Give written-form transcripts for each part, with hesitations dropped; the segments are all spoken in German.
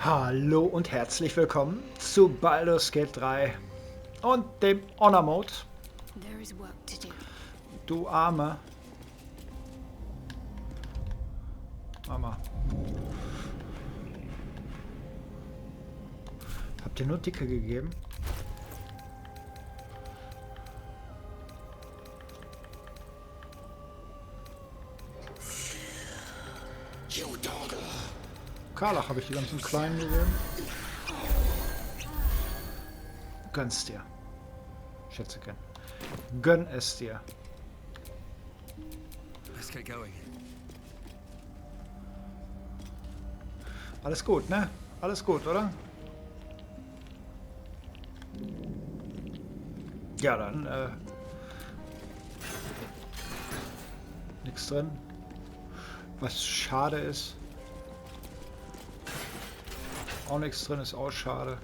Hallo und herzlich willkommen zu Baldur's Gate 3 und dem Honor Mode. There is work to do. Du arme Mama. Habt ihr nur Dicke gegeben? Karlach habe ich die ganzen Kleinen gegeben. Gönn's dir. Schätzeken. Gönn es dir. Let's get going. Alles gut, ne? Alles gut, oder? Ja, dann, nichts drin. Was schade ist. Auch nichts drin ist auch schade.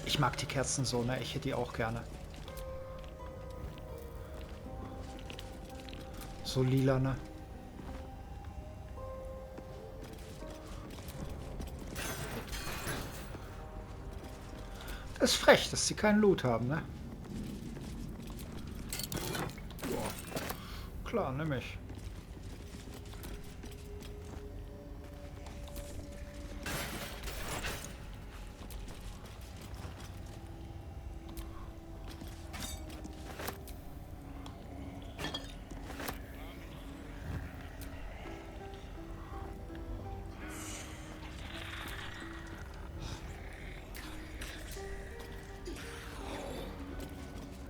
Ich mag die Kerzen so, ne? Ich hätte die auch gerne. So lila, ne? Das ist frech, dass sie keinen Loot haben, ne? Boah. Klar, nehme ich.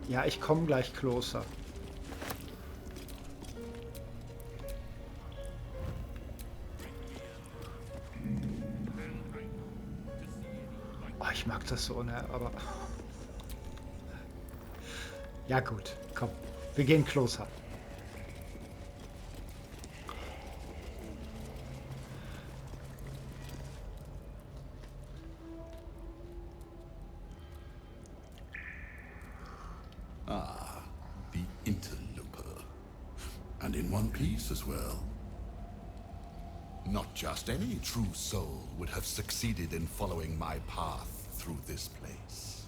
Ja, ich komme gleich closer. Oh, ich mag das so, ne? Aber... Ja gut, komm. Wir gehen closer. Ah, the interloper. And in one piece as well. Not just any true soul would have succeeded in following my path through this place.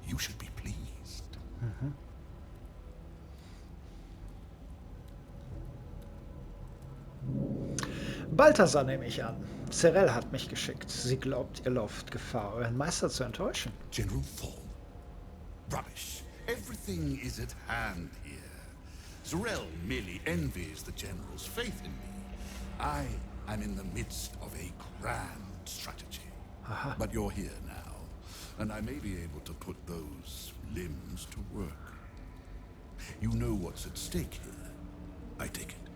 You should be pleased. Balthazar nehme ich an. Zerel hat mich geschickt. Sie glaubt, ihr lauft Gefahr, euren Meister zu enttäuschen. General Thorn? Rubbish. Everything is at hand here. Zarel merely envies the General's faith in me. I am in the midst of a grand strategy. Aha. But you're here now, and I may be able to put those limbs to work. You know what's at stake here, I take it.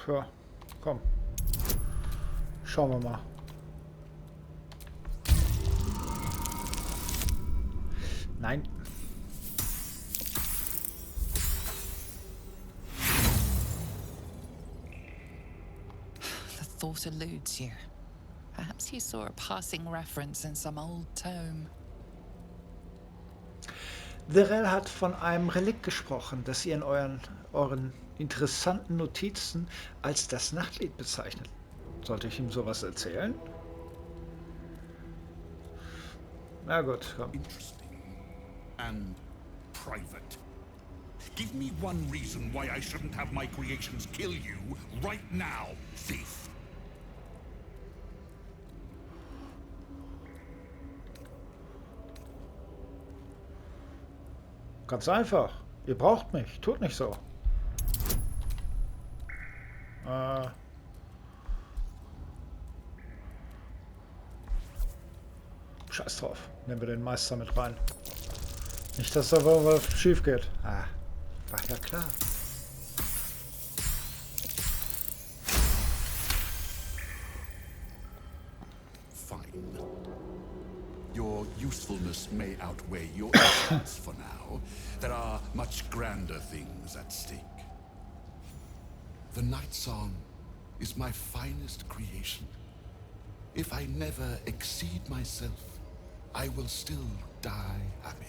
Ja, komm. Schauen wir mal. Nein. The thought eludes you. Perhaps you saw a passing reference in some old tome. Zerel hat von einem Relikt gesprochen, das ihr in euren interessanten Notizen als das Nachtlied bezeichnet. Sollte ich ihm sowas erzählen? Na gut, komm. Interesting. And private. Give me one reason why I shouldn't have my creations kill you right now, thief. Ganz einfach. Ihr braucht mich. Tut nicht so. Scheiß drauf. Nehmen wir den Meister mit rein. Nicht, dass da was schief geht. Ah, war ja klar. Fine. Your usefulness may outweigh your essence for now. There are much grander things at stake. The Night Song is my finest creation. If I never exceed myself, I will still die happy.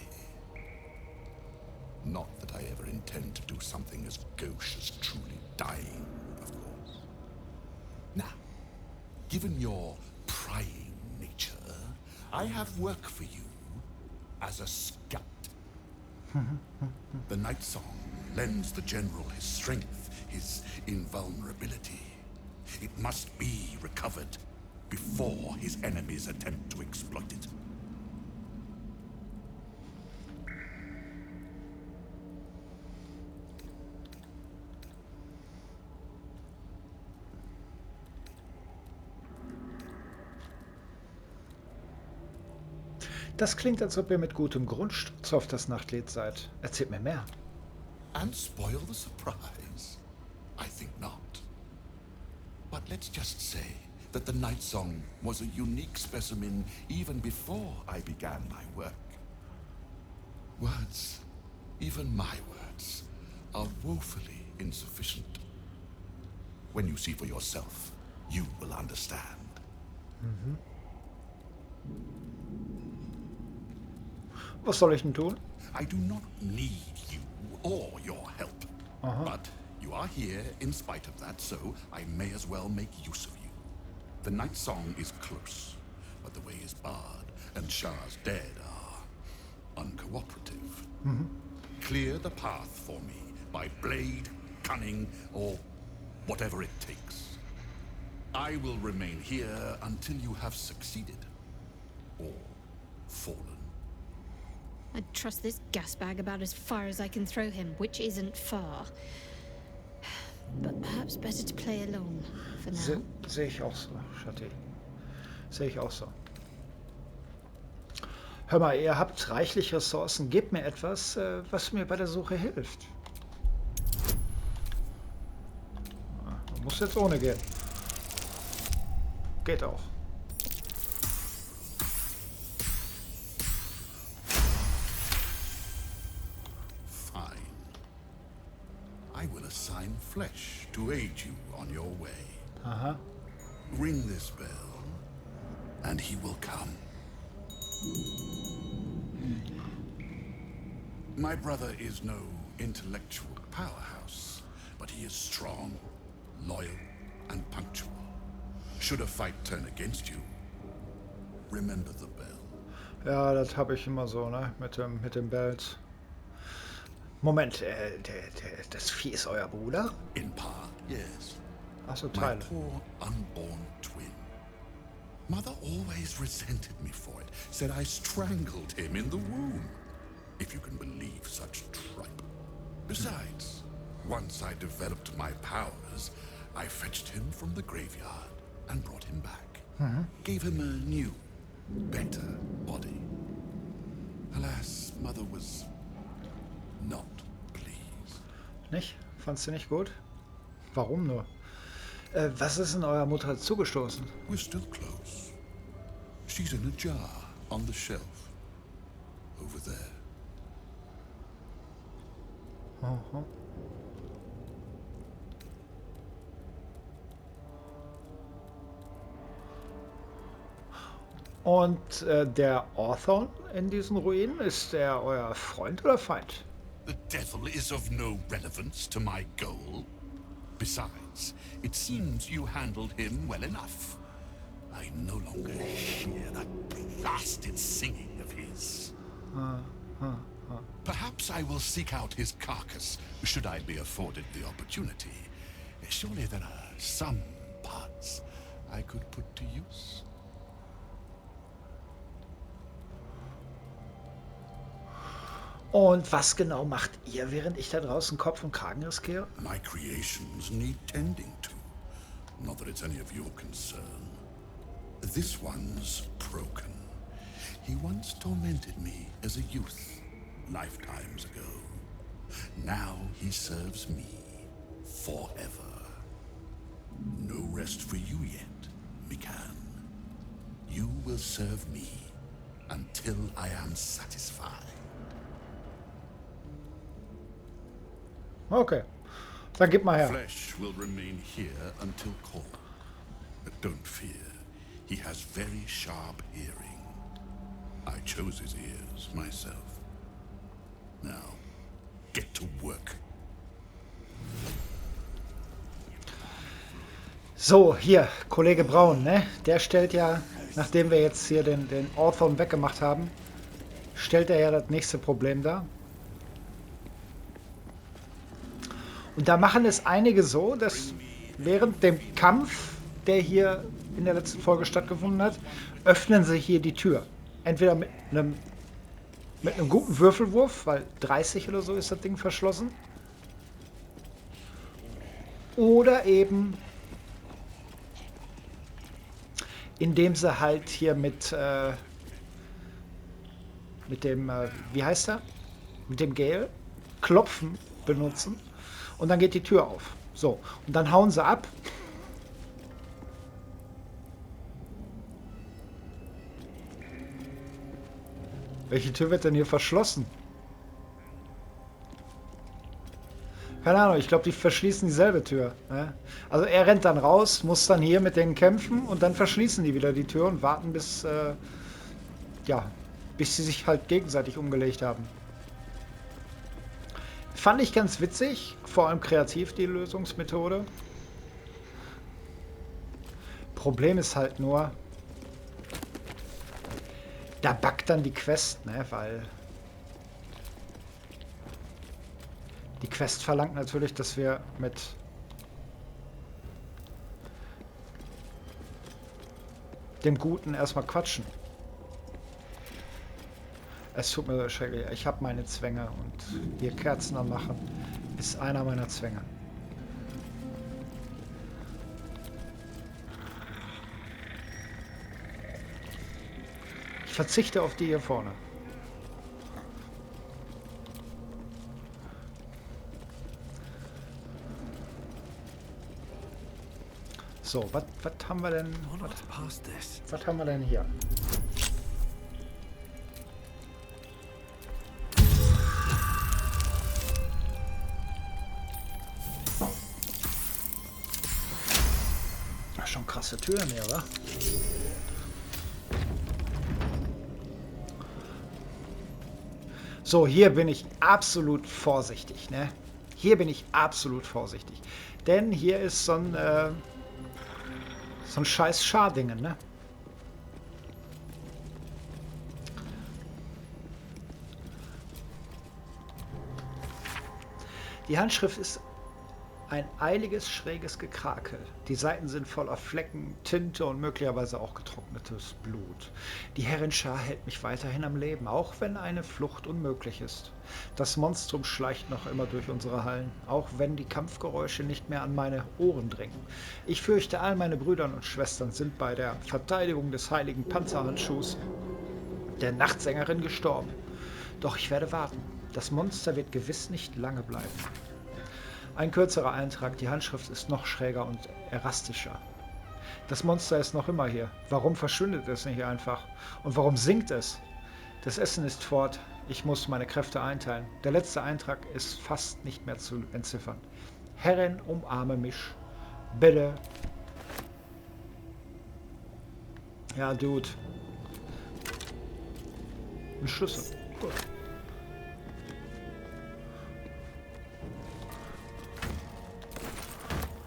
Not that I ever intend to do something as gauche as truly dying, of course. Now, given your prying nature, I have work for you as a scout. The Night Song lends the General his strength, his invulnerability. It must be recovered before his enemies attempt to exploit it. Das klingt, als ob ihr mit gutem Grund stolz auf das Nachtlied seid. Erzählt mir mehr. And spoil the surprise? I think not. But let's just say that the Night Song was a unique specimen even before I began my work. Words, even my words, are woefully insufficient. When you see for yourself, you will understand. Was soll ich denn tun? I do not need you or your help. But you are here in spite of that, so I may as well make use of you. The Night Song is close, but the way is barred, and Shah's dead are uncooperative. Clear the path for me by blade, cunning, or whatever it takes. I will remain here until you have succeeded or fallen. I'd trust this gas bag about as far as I can throw him, which isn't far. But perhaps better to play along for now. Sehe ich auch so, Shati. Sehe ich auch so. Hör mal, ihr habt reichlich Ressourcen. Gebt mir etwas, was mir bei der Suche hilft. Muss jetzt ohne gehen. Geht auch. I will assign flesh to aid you on your way. Aha. Ring this bell, and he will come. My brother is no intellectual powerhouse, but he is strong, loyal, and punctual. Should a fight turn against you, remember the bell. Ja, das habe ich immer so, ne? Mit dem Belt. Moment, das Vieh ist euer Bruder? In part, yes. Ach so, My Teile. poor unborn twin. Mother always resented me for it, said I strangled him in the womb. If you can believe such tripe. Besides, once I developed my powers, I fetched him from the graveyard and brought him back. Gave him a new, better body. Alas, Mother was not pleased. Nicht? Fandst du nicht gut? Warum nur? Was ist in eurer Mutter zugestoßen? We're still close. She's in a jar on the shelf. Over there. Aha. Und der Orthon in diesen Ruinen, ist der euer Freund oder Feind? The devil is of no relevance to my goal. Besides, it seems you handled him well enough. I no longer hear that blasted singing of his. Perhaps I will seek out his carcass, should I be afforded the opportunity. Surely there are some parts I could put to use. Und was genau macht ihr, während ich da draußen Kopf und Kragen riskiere? My creations need tending to. Not that it's any of your concern. This one's broken. He once tormented me as a youth, lifetimes ago. Now he serves me forever. No rest for you yet, Mikan. You will serve me until I am satisfied. Okay, dann gib mal her. Flesh will remain here until called. But don't fear. He has very sharp hearing. I chose his ears myself. Now, get to work. So, hier, Kollege Braun, ne? Der stellt ja, nachdem wir jetzt hier den Orthon weggemacht haben, stellt er ja das nächste Problem dar. Und da machen es einige so, dass während dem Kampf, der hier in der letzten Folge stattgefunden hat, öffnen sie hier die Tür. Entweder mit einem guten Würfelwurf, weil 30 oder so ist das Ding verschlossen. Oder eben indem sie halt hier mit dem, wie heißt er? Mit dem Gale Klopfen benutzen und dann geht die Tür auf. So, und dann hauen sie ab. Welche Tür wird denn hier verschlossen? Keine Ahnung, ich glaube, die verschließen dieselbe Tür. Ne? Also er rennt dann raus, muss dann hier mit denen kämpfen und dann verschließen die wieder die Tür und warten bis, ja, bis sie sich halt gegenseitig umgelegt haben. Fand ich ganz witzig, vor allem kreativ die Lösungsmethode. Problem ist halt nur, da buggt dann die Quest, ne, weil die Quest verlangt natürlich, dass wir mit dem Guten erstmal quatschen. Es tut mir so schrecklich. Ich habe meine Zwänge und hier Kerzen anmachen ist einer meiner Zwänge. Ich verzichte auf die hier vorne. So, was haben wir denn? Was haben wir denn hier? Ach, schon krasse Türen hier, oder? So, hier bin ich absolut vorsichtig, ne? Hier bin ich absolut vorsichtig. Denn hier ist so ein scheiß Schardingen, ne? Die Handschrift ist ein eiliges, schräges Gekrakel. Die Seiten sind voller Flecken, Tinte und möglicherweise auch getrocknetes Blut. Die Herrenschar hält mich weiterhin am Leben, auch wenn eine Flucht unmöglich ist. Das Monstrum schleicht noch immer durch unsere Hallen, auch wenn die Kampfgeräusche nicht mehr an meine Ohren dringen. Ich fürchte, all meine Brüder und Schwestern sind bei der Verteidigung des heiligen Panzerhandschuhs der Nachtsängerin gestorben. Doch ich werde warten. Das Monster wird gewiss nicht lange bleiben. Ein kürzerer Eintrag, die Handschrift ist noch schräger und erastischer. Das Monster ist noch immer hier. Warum verschwindet es nicht einfach? Und warum sinkt es? Das Essen ist fort. Ich muss meine Kräfte einteilen. Der letzte Eintrag ist fast nicht mehr zu entziffern. Herrin, umarme mich. Bitte. Ja, Dude. Ein Schlüssel. Gut.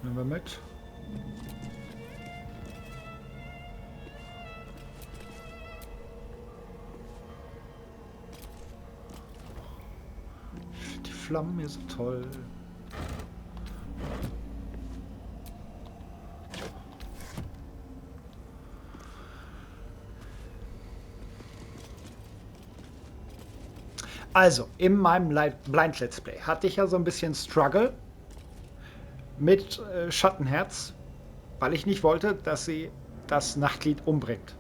Nehmen wir mit. Die Flammen hier so toll. Also, in meinem Blind Let's Play hatte ich ja so ein bisschen Struggle mit Schattenherz, weil ich nicht wollte, dass sie das Nachtlied umbringt.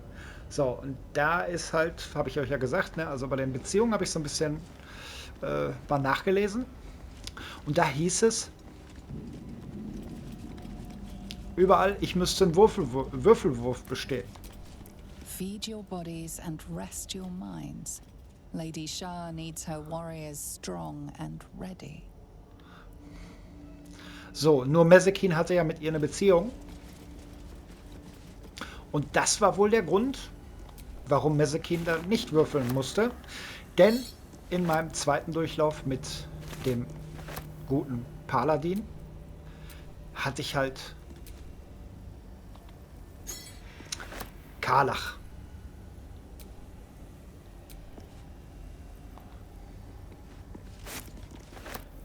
So, und da ist halt, habe ich euch ja gesagt, ne, also bei den Beziehungen habe ich so ein bisschen mal nachgelesen. Und da hieß es überall, ich müsste einen Würfelwurf bestehen. Feed your bodies and rest your minds. Lady Shah needs her warriors strong and ready. So, nur Mezekin hatte ja mit ihr eine Beziehung. Und das war wohl der Grund, warum Mesekin da nicht würfeln musste. Denn in meinem zweiten Durchlauf mit dem guten Paladin hatte ich halt Karlach.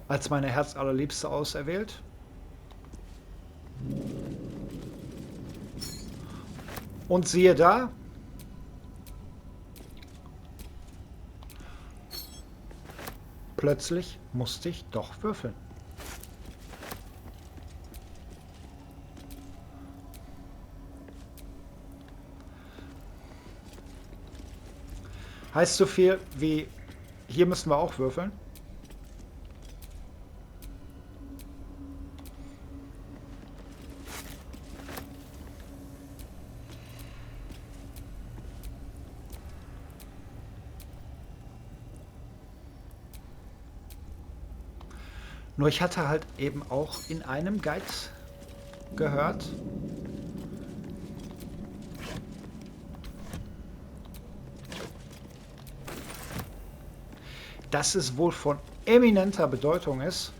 Als meine Herzallerliebste auserwählt. Und siehe da, plötzlich musste ich doch würfeln. Heißt so viel wie, hier müssen wir auch würfeln. Nur ich hatte halt eben auch in einem Guide gehört, dass es wohl von eminenter Bedeutung ist.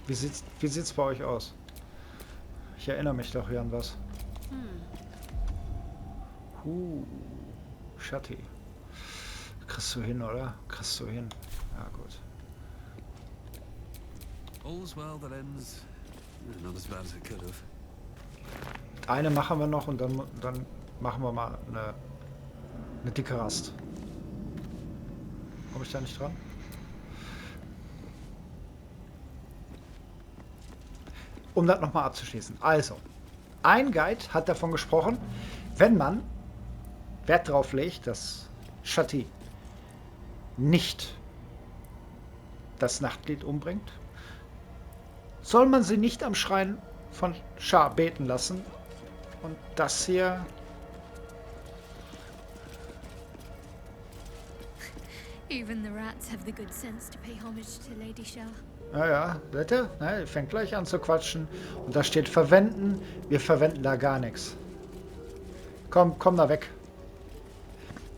Wie sieht's bei euch aus? Ich erinnere mich doch hier an was. Schatti. Kriegst du hin, oder? Kriegst du hin. Ja, gut. All's well that ends not as bad as it could have. Eine machen wir noch und dann machen wir mal eine dicke Rast. Komme ich da nicht dran? Um das nochmal abzuschließen. Also, ein Guide hat davon gesprochen, wenn man Wert darauf legt, dass Shatti nicht das Nachtlied umbringt, soll man sie nicht am Schrein von Shah beten lassen. Und das hier... Even the rats have the good sense to pay homage to Lady Shah. Naja, seht ihr? Ne, fängt gleich an zu quatschen. Und da steht verwenden. Wir verwenden da gar nichts. Komm da weg.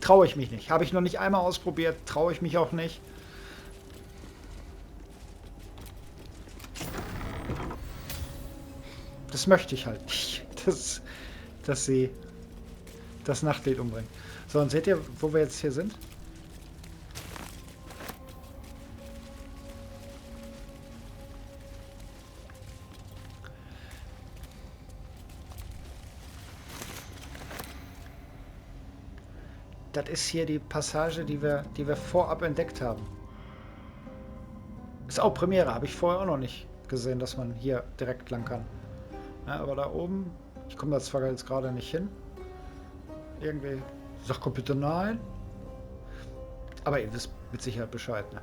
Traue ich mich nicht. Habe ich noch nicht einmal ausprobiert. Traue ich mich auch nicht. Das möchte ich halt nicht. Dass sie das Nachtlied umbringen. So, und seht ihr, wo wir jetzt hier sind? Das ist hier die Passage, die wir vorab entdeckt haben. Ist auch Premiere, habe ich vorher auch noch nicht gesehen, dass man hier direkt lang kann. Ja, aber da oben, ich komme da zwar jetzt gerade nicht hin. Irgendwie, sag Computer nein. Aber ihr wisst mit Sicherheit Bescheid, ne?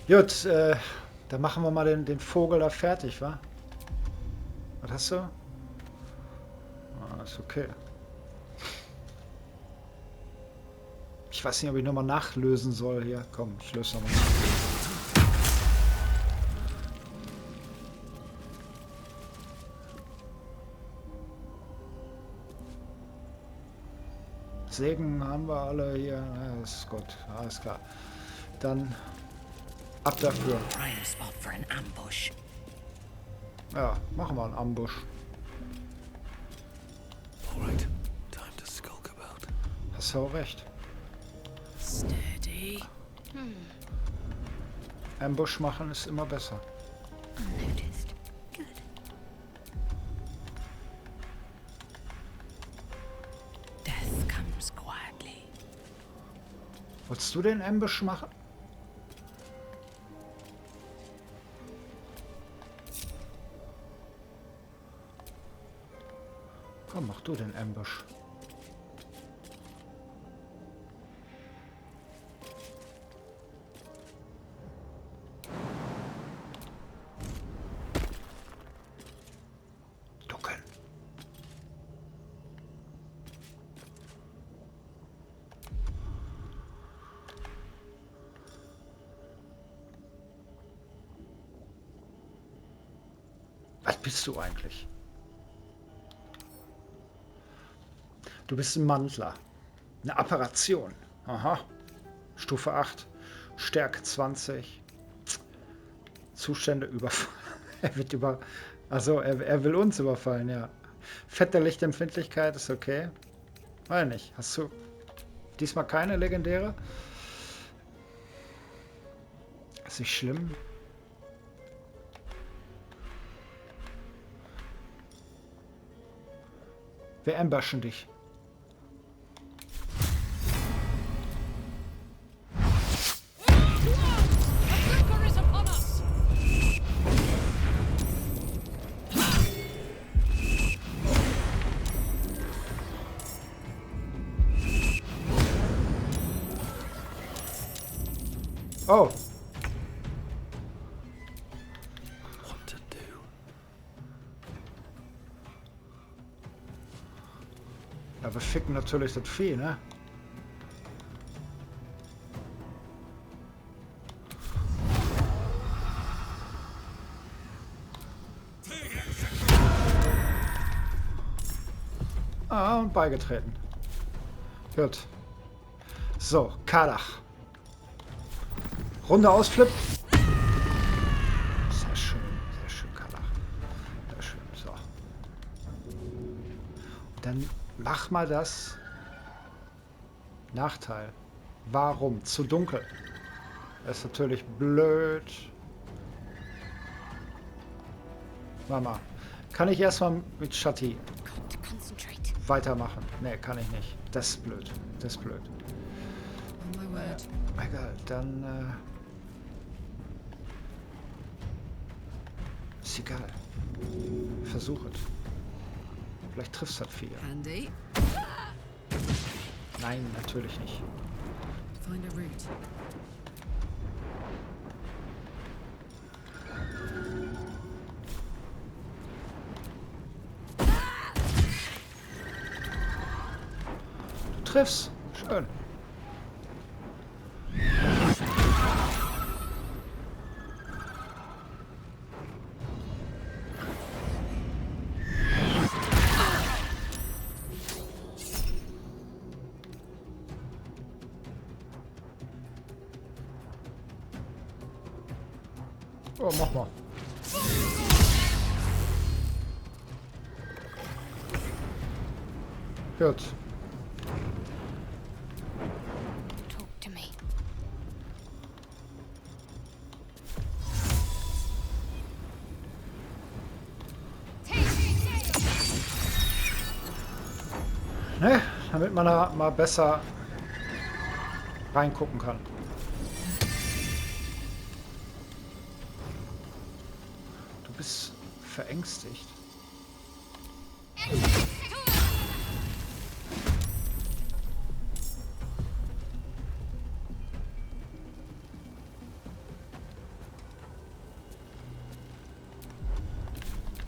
Gut, dann machen wir mal den Vogel da fertig, wa? Was hast du? Ah, ist okay. Ich weiß nicht, ob ich nochmal nachlösen soll hier. Komm, ich löse nochmal. Segen haben wir alle hier. Ja, ist gut, alles klar. Dann ab dafür. Prime spot for an ambush. Ja, machen wir einen Ambush. Alright, time to skulk about. Hast du auch recht. Steady. Ambush machen ist immer besser. Unnoticed. Good. Death comes quietly. Wolltest du den Ambush machen? Komm, mach du den Ambush. Ducken. Was bist du eigentlich? Du bist ein Mantler. Eine Apparation. Aha. Stufe 8. Stärke 20. Zustände überfallen. Er wird über... Also er will uns überfallen, ja. Fette Lichtempfindlichkeit ist okay. Weiß nicht. Hast du diesmal keine legendäre? Ist nicht schlimm. Wir ambushen dich. Oh. What to do? Ja, wir ficken natürlich das Vieh, ne? Ah, und beigetreten. Gut. So, Kalach. Runde ausflip. Sehr schön, Kalach. Sehr schön, so. Dann mach mal das. Nachteil. Warum? Zu dunkel. Das ist natürlich blöd. Mama. Kann ich erstmal mit Shati weitermachen? Ne, kann ich nicht. Das ist blöd. Das ist blöd. Oh my word. Egal, dann ist egal. Versuch es. Vielleicht triffst du das Vieh. Handy. Nein, natürlich nicht. Find a route. Du triffst. Schön. Oh, mach mal. Gut. Talk to me. Ne? Damit man da mal besser reingucken kann. Du bist verängstigt.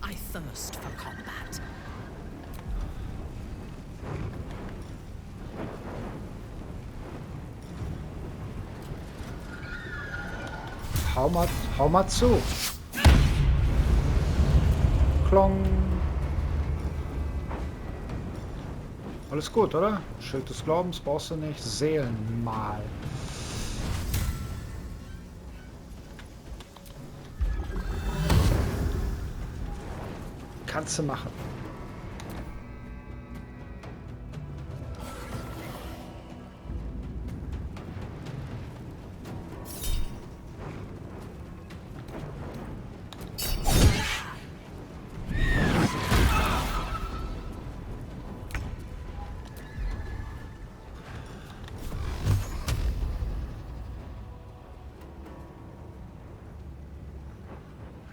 I thirst for combat. Hau mal zu. Klong. Alles gut, oder? Schild des Glaubens brauchst du nicht. Seelenmal. Kannst du machen.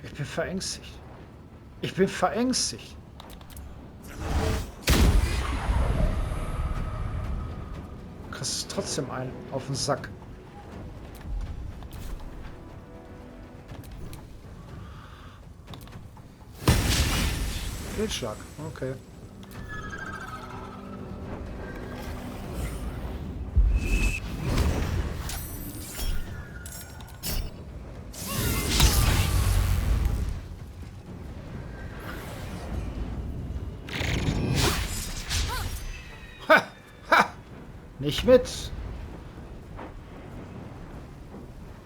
Ich bin verängstigt. Ich bin verängstigt. Du kriegst trotzdem einen auf den Sack. Fehlschlag. Okay. Nicht mit.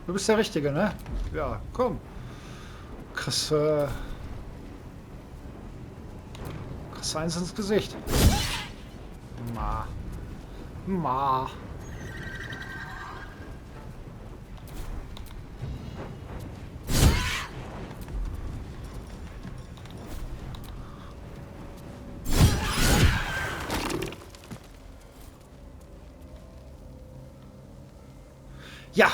Du bist der Richtige, ne? Ja, komm. Kriegst eins ins Gesicht. Ma. Ma. Ja.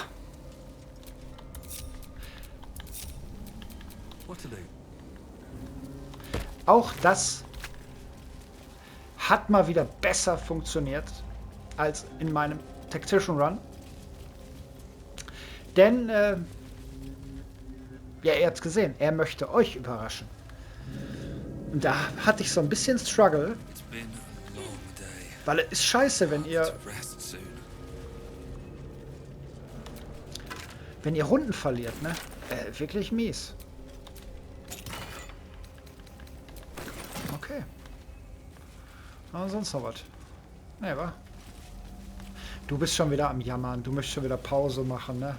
What to do? Auch das hat mal wieder besser funktioniert als in meinem Tactician Run. Denn, ja, ihr habt's gesehen, er möchte euch überraschen. Und da hatte ich so ein bisschen Struggle, It's been a long day. weil es ist scheiße, To rest soon. wenn ihr Runden verliert, ne? Wirklich mies. Okay. Aber sonst noch was? Ne, wa? Du bist schon wieder am Jammern. Du möchtest schon wieder Pause machen, ne?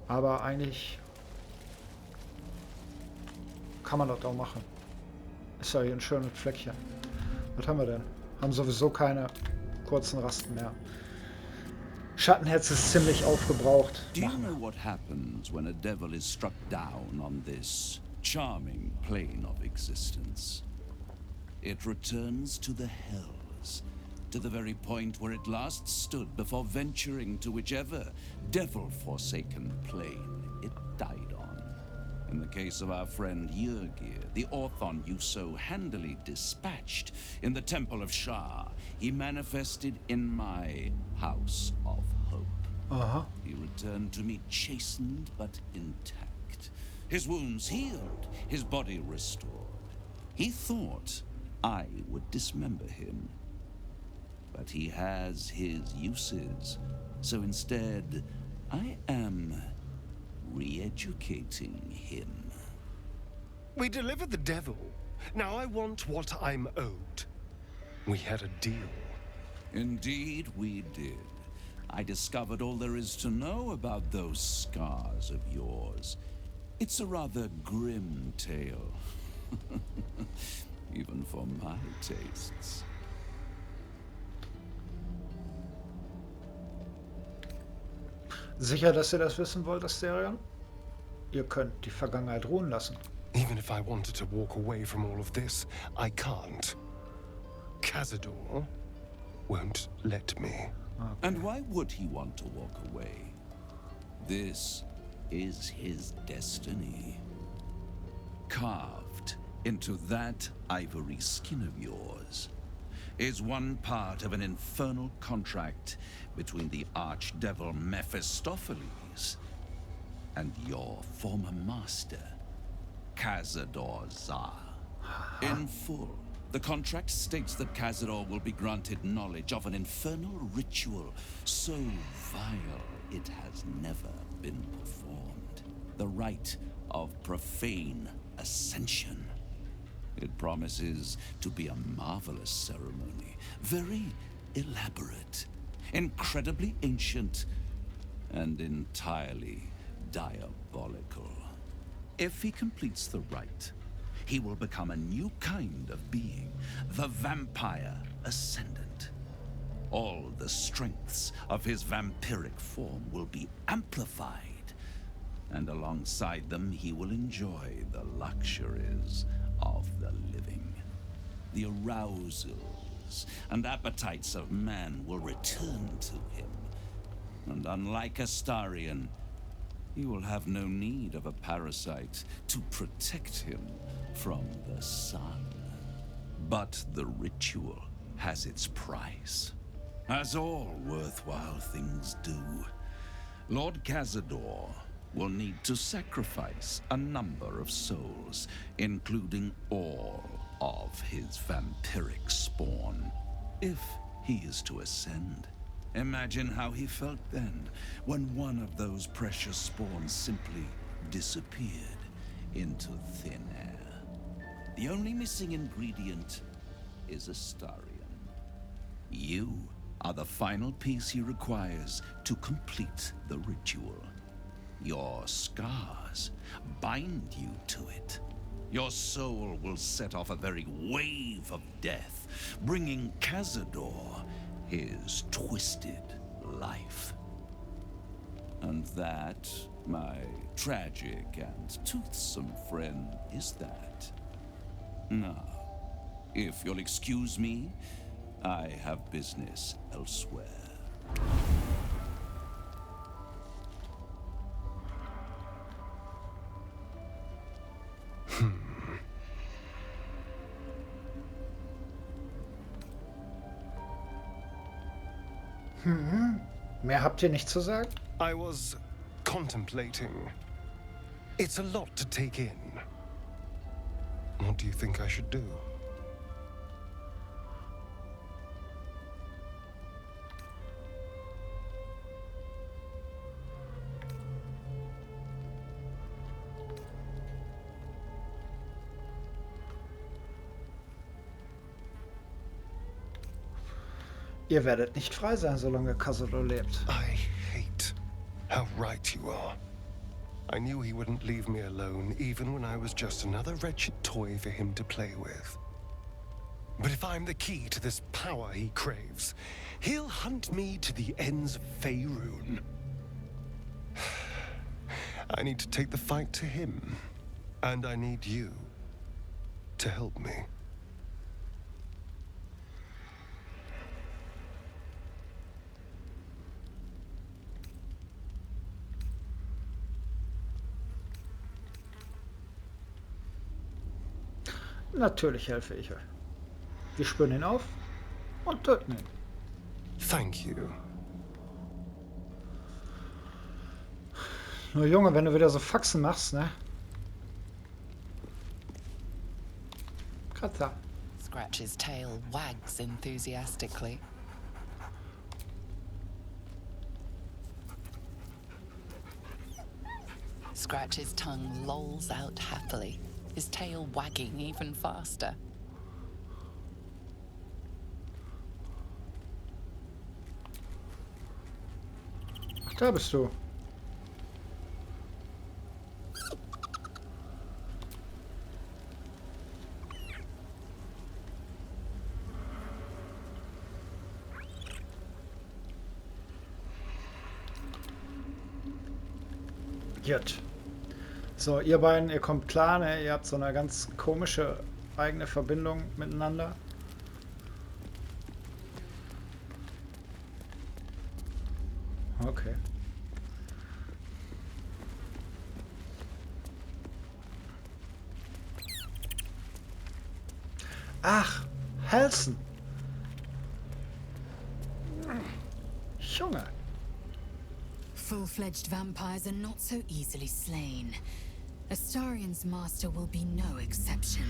Aber eigentlich kann man das auch machen. Ist ja hier ein schönes Fleckchen. Was haben wir denn? Haben sowieso keine kurzen Rasten mehr. Schattenherz ist ziemlich aufgebraucht. Do you know what happens when a devil is struck down on this charming plane of existence? It returns to the hells, to the very point where it last stood before venturing to whichever devil-forsaken plane it died on. In the case of our friend Yrgir, the Orthon you so handily dispatched in the Temple of Shah, he manifested in my House of Hope. Aha. He returned to me chastened but intact. His wounds healed, his body restored. He thought I would dismember him. But he has his uses, so instead, I am re-educating him. We delivered the devil. Now I want what I'm owed. We had a deal. Indeed, we did. I discovered all there is to know about those scars of yours. It's a rather grim tale. Even for my tastes. Sicher, dass ihr das wissen wollt, Asterion? Ihr könnt die Vergangenheit ruhen lassen. Even if I wanted to walk away from all of this, I can't. Cazador won't let me. And why would he want to walk away? This is his destiny. Carved into that ivory skin of yours is one part of an infernal contract between the archdevil Mephistopheles and your former master, Cazador Zar. In full, the contract states that Cazador will be granted knowledge of an infernal ritual so vile it has never been performed. The rite of profane ascension. It promises to be a marvelous ceremony, very elaborate, incredibly ancient, and entirely diabolical. If he completes the rite, he will become a new kind of being, the Vampire Ascendant. All the strengths of his vampiric form will be amplified, and alongside them he will enjoy the luxuries of the living. The arousals and appetites of man will return to him, and unlike Astarion, he will have no need of a parasite to protect him from the sun. But the ritual has its price, as all worthwhile things do. Lord Cazador will need to sacrifice a number of souls, including all of his vampiric spawn, if he is to ascend. Imagine how he felt then, when one of those precious spawns simply disappeared into thin air. The only missing ingredient is Astarion. You are the final piece he requires to complete the ritual. Your scars bind you to it. Your soul will set off a very wave of death, bringing Cazador his twisted life. And that, my tragic and toothsome friend, is that. Now, if you'll excuse me, I have business elsewhere. Mehr habt ihr nicht zu sagen? I was contemplating. It's a lot to take in. What do you think I should do? Ihr werdet nicht frei sein, solange Cazador lebt. I hate how right you are. I knew he wouldn't leave me alone, even when I was just another wretched toy for him to play with. But if I'm the key to this power he craves, he'll hunt me to the ends of Faerun. I need to take the fight to him, and I need you to help me. Natürlich helfe ich euch. Wir spüren ihn auf und töten ihn. Thank you. Nur Junge, wenn du wieder so Faxen machst, ne? Gerade da. Scratch's tail wags enthusiastically. Scratch's tongue lolls out happily, his tail wagging even faster. Ach, da bist du. Gut. So, ihr beiden, ihr kommt klar, ne? Ihr habt so eine ganz komische eigene Verbindung miteinander. Okay. Ach, Halson. Junge. Full-fledged vampires are not so easily slain. Astarion's master will be no exception.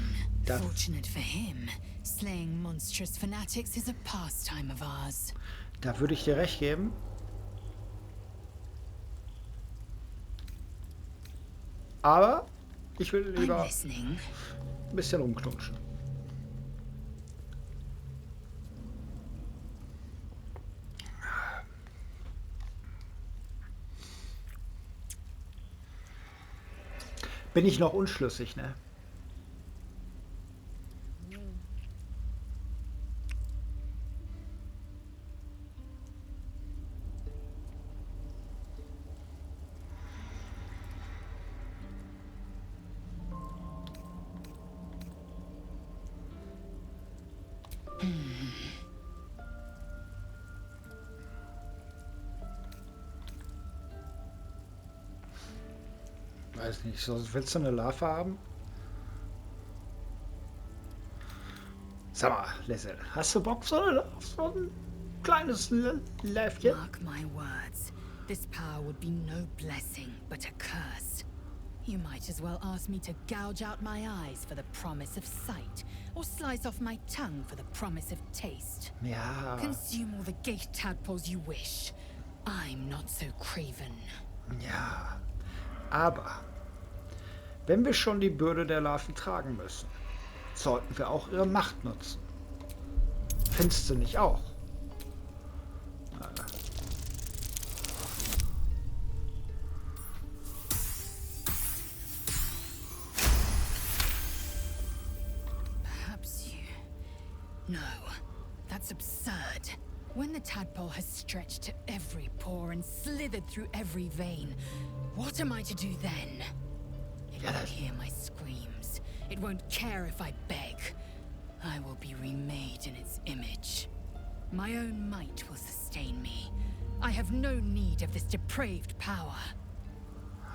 Da- Fortunate for him, slaying monstrous fanatics is a pastime of ours. Da würde ich dir recht geben. Aber ich will I'm lieber listening. ein bisschen rumknutschen. Bin ich noch unschlüssig, ne? Weiß nicht, so, willst du eine Larve haben? Sag mal, Lessel, hast du Bock so ein kleines Läufchen? Mark my words. This power would be no blessing, but a curse. You might as well ask me to gouge out my eyes for the promise of sight, or slice off my tongue for the promise of taste. Ja, Consume all the gate tadpoles you wish. I'm not so craven. ja. Aber, wenn wir schon die Bürde der Larven tragen müssen, sollten wir auch ihre Macht nutzen. Findest du nicht auch? Perhaps you... No, that's absurd. When the tadpole has stretched to every pore and slithered through every vein, what am I to do then? It won't hear my screams. It won't care if I beg. I will be remade in its image. My own might will sustain me. I have no need of this depraved power.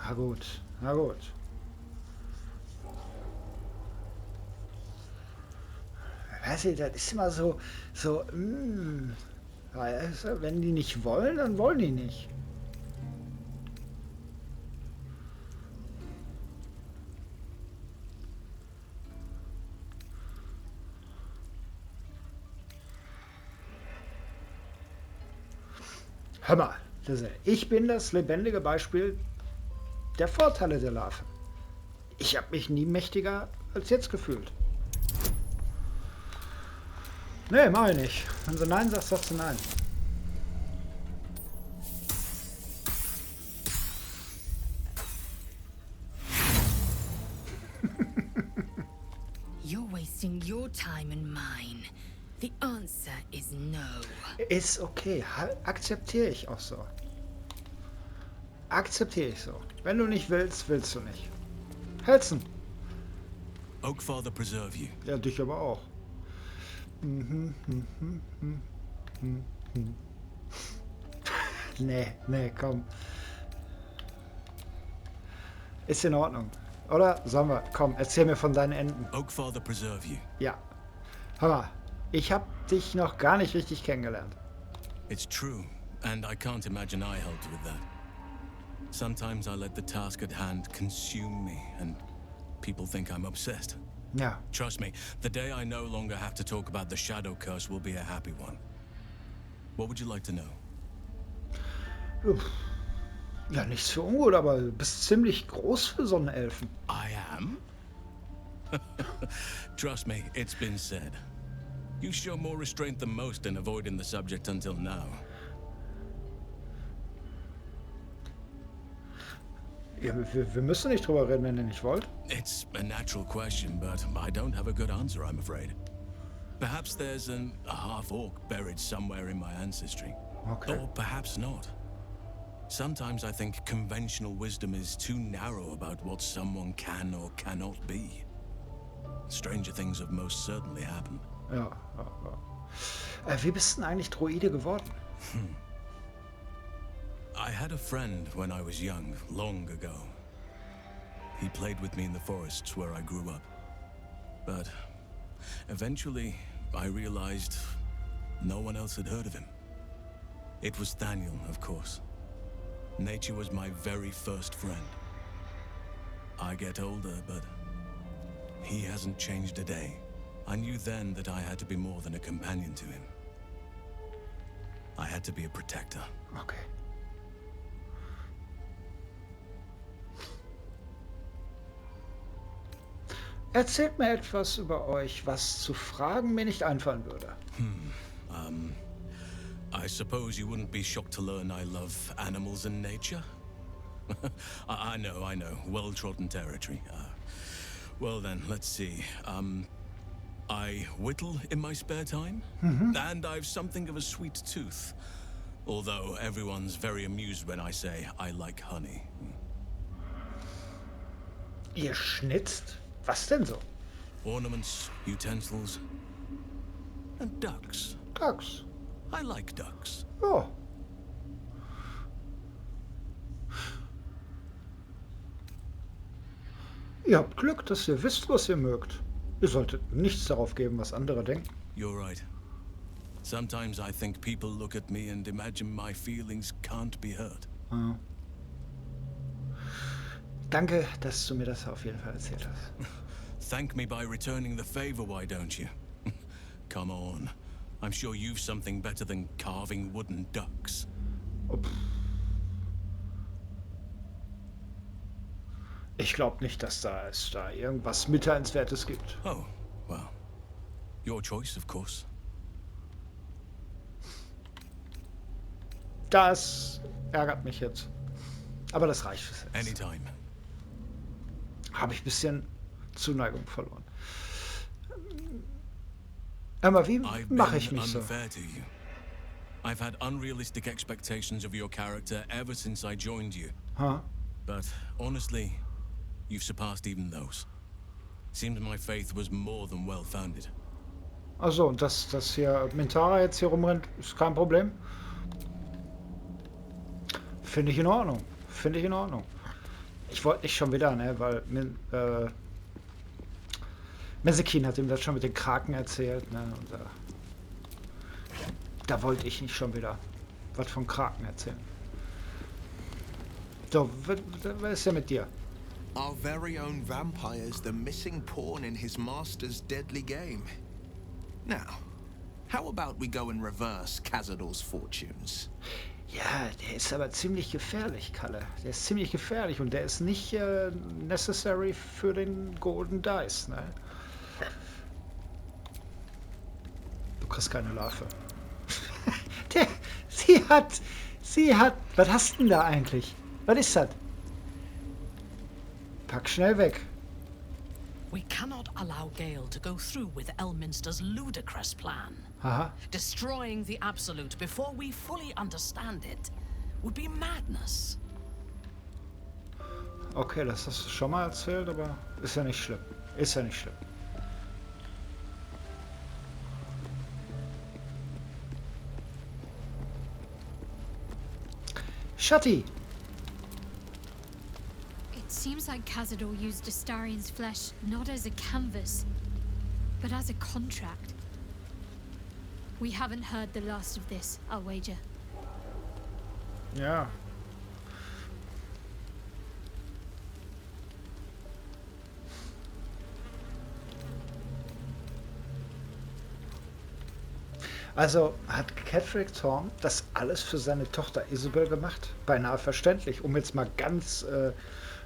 Na gut, na gut. Weißt du, das ist immer so, weißt du, wenn die nicht wollen, dann wollen die nicht. Hör mal, ich bin das lebendige Beispiel der Vorteile der Larve. Ich habe mich nie mächtiger als jetzt gefühlt. Nee, mach ich nicht. Wenn du Nein sagst, sagst du Nein. You're wasting your time and mine. The answer is no. Ist okay. Akzeptiere ich auch so. Akzeptiere ich so. Wenn du nicht willst, willst du nicht. Helzen. Oakfather preserve you. Ja, dich aber auch. Nee, komm. Ist in Ordnung. Oder? Sagen wir, komm, erzähl mir von deinen Enden. Oakfather preserve you. Ja. Hör mal, ich hab dich noch gar nicht richtig kennengelernt. It's true, and I can't imagine I helped with that. Sometimes I let the task at hand consume me, and people think I'm obsessed. Ja. Trust me, the day I no longer have to talk about the shadow curse will be a happy one. What would you like to know? Ja, nichts für ungut, aber du bist ziemlich groß für so einen Elfen. I am? Trust me, it's been said. You show more restraint than most in avoiding the subject until now. Ja, wir müssen nicht drüber reden, wenn ihr nicht wollt. It's a natural question, but I don't have a good answer, I'm afraid. Perhaps there's a half-orc buried somewhere in my ancestry. Okay. Or perhaps not. Sometimes I think conventional wisdom is too narrow about what someone can or cannot be. Stranger things have most certainly happened. Ja. Wie bist du denn eigentlich Droide geworden? I had a friend when I was young, long ago. He played with me in the forests where I grew up. But eventually, I realized no one else had heard of him. It was Daniel, of course. Nature was my very first friend. I get older, but he hasn't changed a day. I knew then that I had to be more than a companion to him. I had to be a protector. Okay. Erzählt mir etwas über euch, was zu fragen mir nicht einfallen würde. I suppose you wouldn't be shocked to learn I love animals and nature? I know. Well-trodden territory. Well then, let's see. I whittle in my spare time, and I've something of a sweet tooth. Although everyone's very amused when I say I like honey. Ihr schnitzt? Was denn so? Ornaments, utensils, and ducks. Ducks. I like ducks. Ja. Ihr habt Glück, dass ihr wisst, was ihr mögt. Ihr solltet nichts darauf geben, was andere denken. You're right. Sometimes I think people look at me and imagine my feelings can't be hurt. Ja. Danke, dass du mir das auf jeden Fall erzählt hast. Thank me by returning the favor, why don't you? Come on. I'm sure you've something better than carving wooden ducks. Oh, ich glaube nicht, dass es da irgendwas Mitteilenswertes gibt. Oh, well, Your choice, of course. Das ärgert mich jetzt. Aber das reicht fürs jetzt. Anytime. Habe ich ein bisschen Zuneigung verloren. Aber wie I've mache ich been mich so? unfair to you. I've had unrealistic expectations of your character ever since I joined you. Huh? But honestly, you've surpassed even those. Seems my faith was more than well-founded. Achso, und dass hier Mintara jetzt hier rumrennt, ist kein Problem. Finde ich in Ordnung. Finde ich in Ordnung. Ich wollte nicht schon wieder, ne, weil Mesekin hat ihm das schon mit den Kraken erzählt, ne, und da wollte ich nicht schon wieder was von Kraken erzählen. So, was ist denn mit dir? Our very own vampire's the missing pawn in his master's deadly game. Now, how about we go and reverse Cazador's fortunes? Ja, der ist aber ziemlich gefährlich, Kalle. Der ist ziemlich gefährlich und der ist nicht necessary für den Golden Dice, ne? Du kriegst keine Larve. Sie hat, was hast du denn da eigentlich? Was ist das? Pack schnell weg. We cannot allow Gale to go through with Elminster's ludicrous plan. Aha. Destroying the Absolute before we fully understand it would be madness. Okay, das hast du schon mal erzählt, aber ist ja nicht schlimm. Ist ja nicht schlimm. Shutty! It seems like Cazador used Astarian's flesh not as a canvas, but as a contract. We haven't heard the last of this, I'll wager. Ja. Also hat Cedric Thorne das alles für seine Tochter Isabel gemacht? Beinahe verständlich, um jetzt mal ganz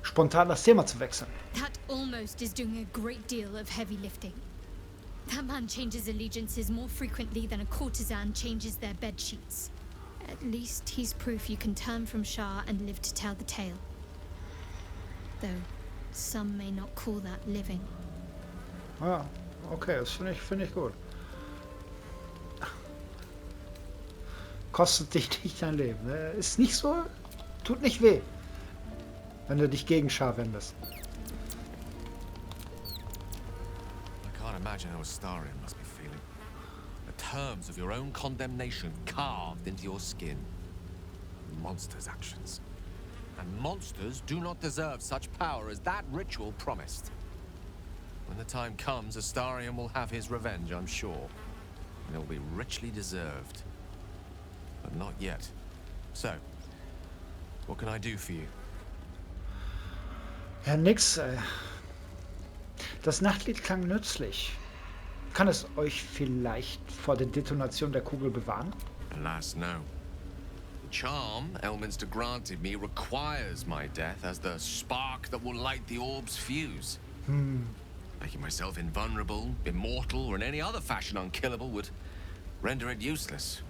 spontan das Thema zu wechseln. That almost is doing a great deal of heavy lifting. That man changes allegiances more frequently than a courtesan changes their bed sheets. At least he's proof you can turn from Shah and live to tell the tale. Though some may not call that living. Ja, okay, das finde ich gut. Kostet dich nicht dein Leben. Ne? Ist nicht so, tut nicht weh, wenn du dich gegen Shah wendest. I can't imagine how Astarion must be feeling. The terms of your own condemnation carved into your skin. Monsters' actions. And monsters do not deserve such power as that ritual promised. When the time comes, Astarion will have his revenge, I'm sure. And it will be richly deserved. But not yet. So, what can I do for you? Ja, nix. Das Nachtlied klang nützlich. Kann es euch vielleicht vor der Detonation der Kugel bewahren? Alas, no. The charm Elminster granted me requires my death as the spark that will light the orb's fuse. Making myself invulnerable, immortal, or in any other fashion unkillable would render it useless.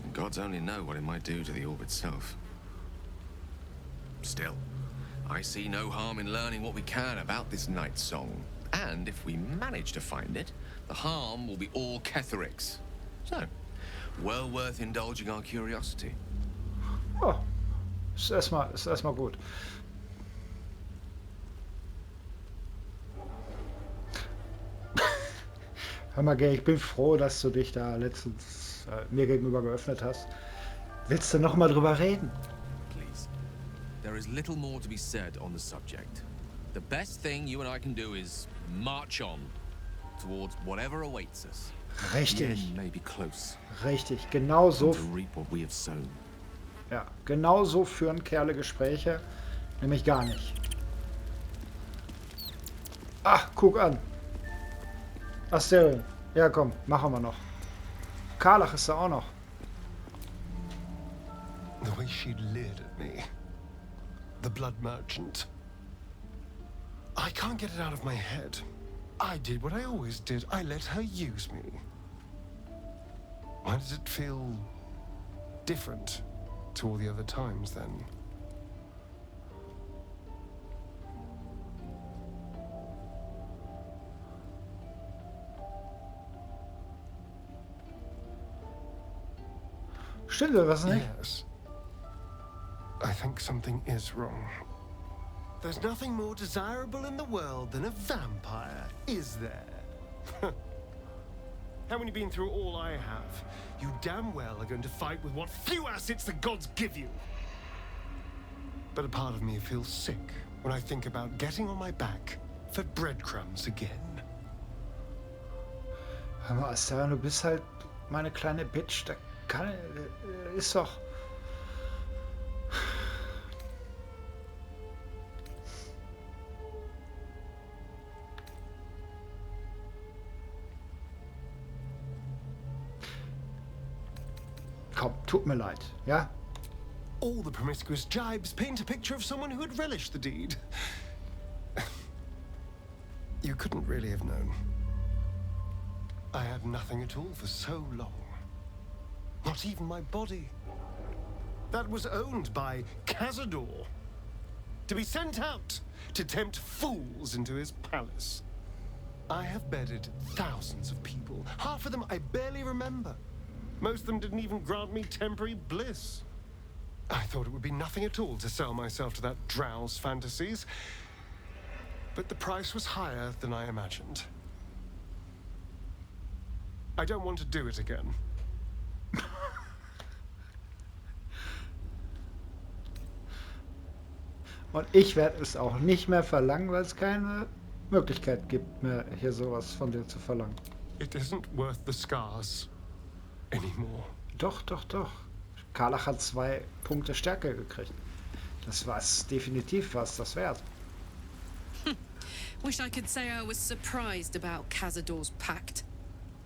And gods only know what it might do to the orb itself. Still, I see no harm in learning what we can about this night song. And if we manage to find it, the harm will be all Ketheric's. So, well worth indulging our curiosity. Oh, ist erstmal gut. Hör mal, Gay, ich bin froh, dass du dich da letztens mir gegenüber geöffnet hast. Willst du noch mal drüber reden? Please. There is little more to be said on the subject. The best thing you and I can do is march on towards whatever awaits us. Richtig. The end may be close. Richtig, genau so. To reap what we have sown. Ja, genau so führen Kerle Gespräche, nämlich gar nicht. Ach, guck an. Astarion. Ja, komm, machen wir noch. Karlach ist da auch noch. The way she leered at me. The blood merchant. I can't get it out of my head. I did what I always did. I let her use me. Why does it feel different to all the other times then? Stimmt oder was nicht? Yes. I think something is wrong. There's nothing more desirable in the world than a vampire, is there? Haven't you been through all I have? You damn well are going to fight with what few assets the gods give you. But a part of me feels sick when I think about getting on my back for breadcrumbs again. Hör mal, Sarah, du bist halt meine kleine Bitch. Da kann, ist doch... Komm, tut mir leid, ja? All the promiscuous jibes paint a picture of someone who had relished the deed. You couldn't really have known. I had nothing at all for so long. Not even my body. That was owned by Cazador. To be sent out to tempt fools into his palace. I have bedded thousands of people. Half of them I barely remember. Most of them didn't even grant me temporary bliss. I thought it would be nothing at all to sell myself to that drow's fantasies. But the price was higher than I imagined. I don't want to do it again. Und ich werde es auch nicht mehr verlangen, weil es keine Möglichkeit gibt, mir hier sowas von dir zu verlangen. It isn't worth the scars anymore. Doch, doch, doch. Karlach hat 2 Punkte Stärke gekriegt. Das war's definitiv was das wert. Wish I could say I was surprised about Cazador's pact.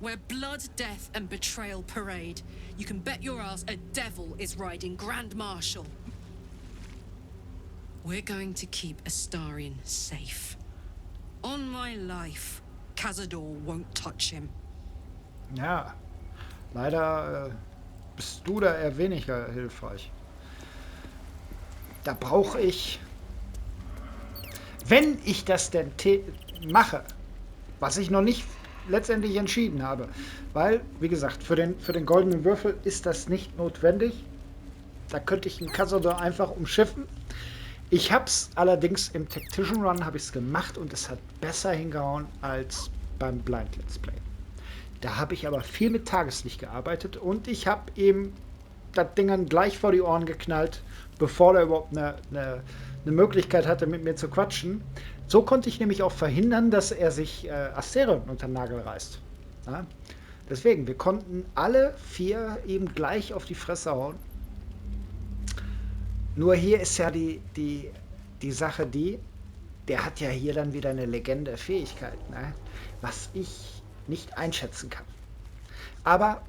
Where blood, death, and betrayal parade, you can bet your ass a devil is riding Grand Marshal. We're going to keep Astarion safe. On my life, Cazador won't touch him. Ja, leider bist du da eher weniger hilfreich. Da brauche ich, wenn ich das denn mache, was ich noch nicht letztendlich entschieden habe, weil, wie gesagt, für den goldenen Würfel ist das nicht notwendig. Da könnte ich einen Cazador einfach umschiffen. Ich habe es allerdings im Tactician Run habe ich es gemacht und es hat besser hingehauen als beim Blind Let's Play. Da habe ich aber viel mit Tageslicht gearbeitet und ich habe ihm das Ding dann gleich vor die Ohren geknallt, bevor er überhaupt eine Möglichkeit hatte, mit mir zu quatschen. So konnte ich nämlich auch verhindern, dass er sich Astarion unter den Nagel reißt. Ja? Deswegen, wir konnten alle 4 eben gleich auf die Fresse hauen. Nur hier ist ja die Sache der hat ja hier dann wieder eine Legende Fähigkeit, ne? Was ich nicht einschätzen kann. Aber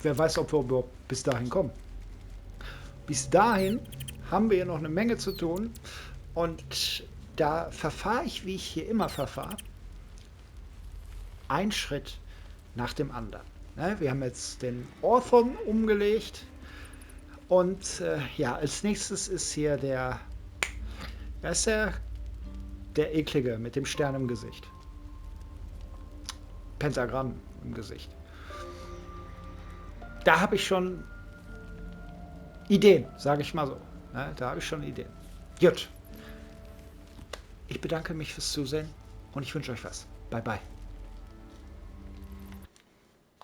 wer weiß, ob wir überhaupt bis dahin kommen. Bis dahin haben wir hier noch eine Menge zu tun und da verfahre ich, wie ich hier immer verfahre, ein Schritt nach dem anderen. Ne? Wir haben jetzt den Orthon umgelegt und ja, als nächstes ist hier der eklige mit dem Stern im Gesicht. Pentagramm im Gesicht. Da habe ich schon Ideen, sage ich mal so. Ne? Da habe ich schon Ideen. Gut. Ich bedanke mich fürs Zusehen und ich wünsche euch was. Bye, bye.